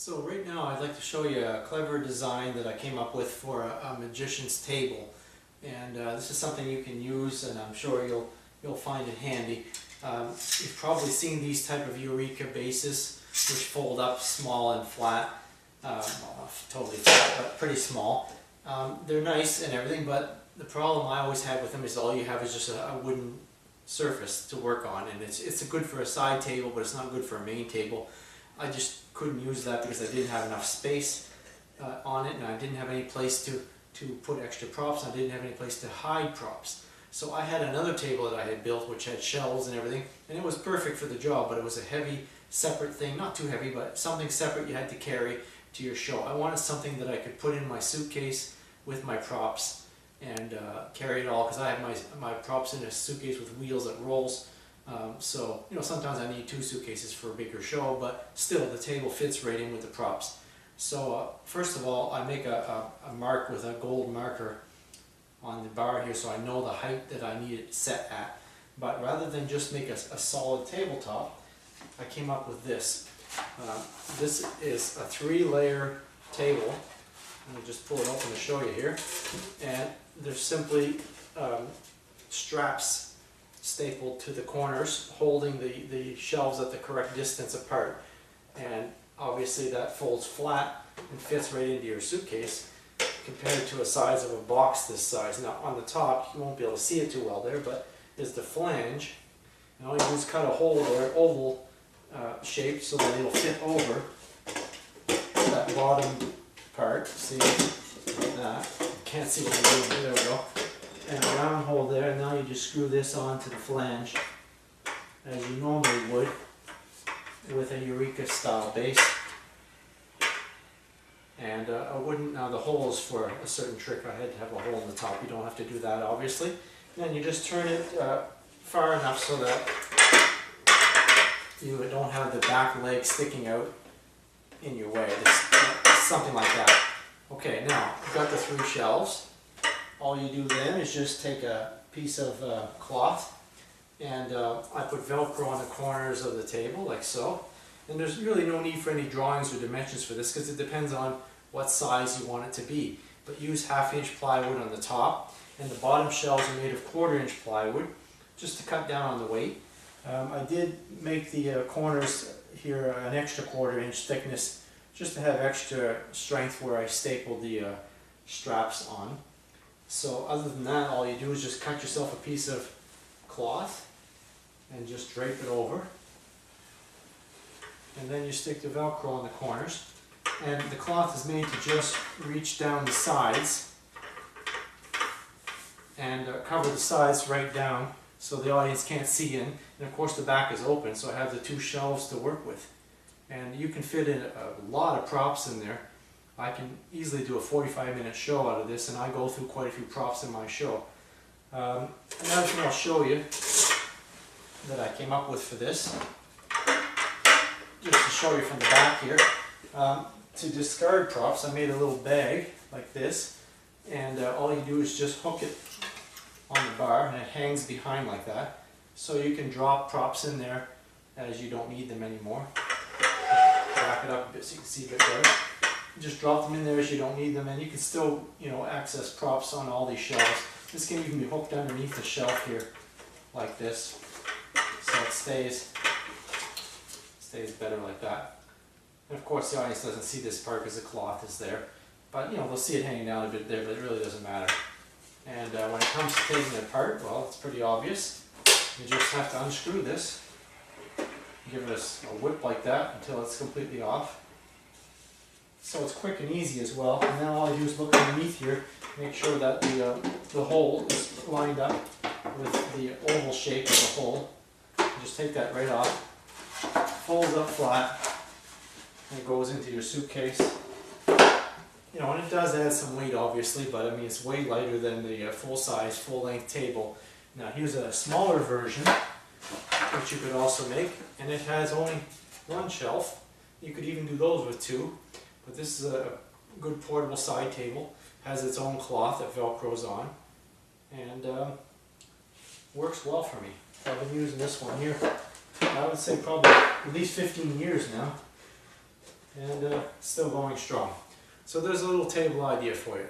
So right now I'd like to show you a clever design that I came up with for a magician's table. And this is something you can use, and I'm sure you'll find it handy. You've probably seen these type of Eureka bases which fold up small and flat. Well, not totally flat, but pretty small. They're nice and everything, but the problem I always have with them is all you have is just a wooden surface to work on, and it's good for a side table, but it's not good for a main table. I just couldn't use that because I didn't have enough space on it, and I didn't have any place to put extra props, and I didn't have any place to hide props. So I had another table that I had built which had shelves and everything, and it was perfect for the job, but it was a heavy separate thing, not too heavy, but something separate you had to carry to your show. I wanted something that I could put in my suitcase with my props and carry it all, because I have my props in a suitcase with wheels that rolls. So, you know, sometimes I need two suitcases for a bigger show, but still the table fits right in with the props. So first of all, I make a mark with a gold marker on the bar here so I know the height that I need it set at. But rather than just make a solid tabletop, I came up with this. This is a 3-layer table. Let me just pull it open to show you here. And there's simply straps stapled to the corners, holding the shelves at the correct distance apart. And obviously that folds flat and fits right into your suitcase compared to a size of a box this size. Now on the top, you won't be able to see it too well there, but is the flange. And all you do is cut a hole there, oval shaped, so that it'll fit over that bottom part. See, like that. Can't see what I'm doing. There we go. And a round hole there, and now you just screw this onto the flange as you normally would with a Eureka style base. And I wouldn't, now the hole is for a certain trick. I had to have a hole in the top. You don't have to do that, obviously. And then you just turn it far enough so that you don't have the back leg sticking out in your way. Something like that. Okay, now I've got the 3 shelves. All you do then is just take a piece of cloth, and I put Velcro on the corners of the table like so. And there's really no need for any drawings or dimensions for this because it depends on what size you want it to be. But use 1/2-inch plywood on the top, and the bottom shelves are made of 1/4-inch plywood just to cut down on the weight. I did make the corners here an extra 1/4-inch thickness just to have extra strength where I stapled the straps on. So other than that, all you do is just cut yourself a piece of cloth and just drape it over. And then you stick the Velcro on the corners. And the cloth is made to just reach down the sides and cover the sides right down so the audience can't see in. And of course the back is open, so I have the 2 shelves to work with. And you can fit in a lot of props in there. I can easily do a 45-minute show out of this, and I go through quite a few props in my show. Another thing I'll show you that I came up with for this, just to show you from the back here, to discard props, I made a little bag like this, and all you do is just hook it on the bar, and it hangs behind like that, so you can drop props in there as you don't need them anymore. Back it up a bit so you can see a bit better. Just drop them in there as you don't need them, and you can still, you know, access props on all these shelves. This can even be hooked underneath the shelf here, like this, so it stays better like that. And of course, the audience doesn't see this part because the cloth is there, but you know they'll see it hanging down a bit there, but it really doesn't matter. And when it comes to taking it apart, well, it's pretty obvious. You just have to unscrew this, give it a whip like that until it's completely off. So it's quick and easy as well. And then all I do is look underneath here, make sure that the hole is lined up with the oval shape of the hole. And just take that right off, folds up flat, and it goes into your suitcase. You know, and it does add some weight obviously, but I mean it's way lighter than the full-size, full-length table. Now here's a smaller version, which you could also make, and it has only 1 shelf. You could even do those with 2. But this is a good portable side table, has its own cloth that Velcros on, and works well for me. I've been using this one here, I would say probably at least 15 years now. and still going strong. So there's a little table idea for you.